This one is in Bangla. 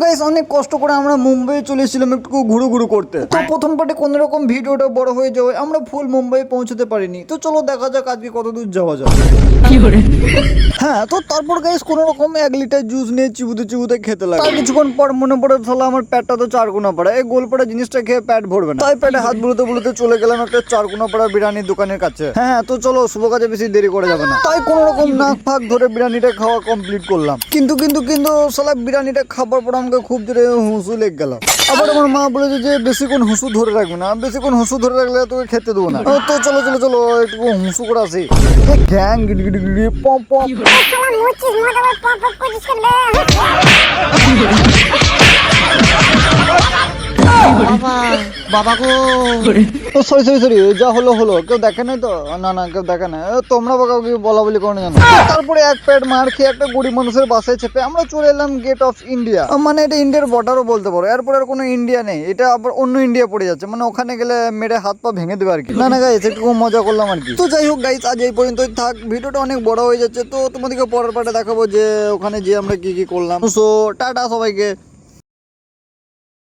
গাইস অনেক কষ্ট করে আমরা মুম্বাই চলে এসেছিলাম একটু ঘুরু করতে। তো প্রথম পার্টে কোন রকম ভিডিওটা বড় হয়ে যাবে, আমরা ফুল মুম্বাই পৌঁছতে পারিনি। তো চলো দেখা যাক আজকে কত দূর যাওয়া যায়। হ্যাঁ, তো তারপর গাইস কোন রকম 1 লিটার জুস নিয়ে চিবুতে খেতে লাগে। তার কিছুক্ষণ পর মনে পড়ে তাহলে আমার পেটটা তো 4 গুণা পড়া, এই গোল পড়া জিনিসটা খেয়ে পেট ভরবে না। তাই পেটে হাত বুলোতে চলে গেলাম একটা 4 গুণা পড়া বিরিয়ানির দোকানের কাছে। হ্যাঁ, তো চলো শুভ কাজে বেশি দেরি করে যাবে না। তাই কোন রকম নাক ফাঁক ধরে বিরিয়ানিটা খাওয়া কমপ্লিট করলাম। কিন্তু শালা বিরিয়ানিটা খাবার পর আমাকে খুব জোরে হুঁসু লেগে গেল। আবার আমার মা বলেছে যে বেশিক্ষণ হুঁসু ধরে রাখবে না, বেশিক্ষণ হুঁসু ধরে রাখলে তোকে খেতে দেবো না। তো চলো একটু হুঁসু করে আসি। গ্যাং গিড়গিড়ি পম পম। বাবা গো, সরি যা হলো কেউ দেখে নাই তো? না কেউ দেখে নাই, তোমরা কাউকে বলা বলি করো না জানো। তারপরে এক প্যাট মার খেয়ে একটা গরিব মানুষের বাসায় চেপে আমরা চলে এলাম গেট অফ ইন্ডিয়া। মানে এটা ইন্ডিয়ার বর্ডারও বলতে পারো। এরপর আর কোনো ইন্ডিয়া নেই, এটা আবার অন্য ইন্ডিয়া পড়ে যাচ্ছে। মানে ওখানে গেলে মেরে হাত পা ভেঙে দেবে আর কি। না গাইস একটু মজা করলাম আর কি। তো যাই হোক গাইস, আজ এই পর্যন্তই থাক। ভিডিওটা অনেক বড় হয়ে যাচ্ছে, তো তোমাদেরকে পরের পার্টে দেখাবো যে ওখানে যে আমরা কি করলাম। সো টাটা সবাইকে।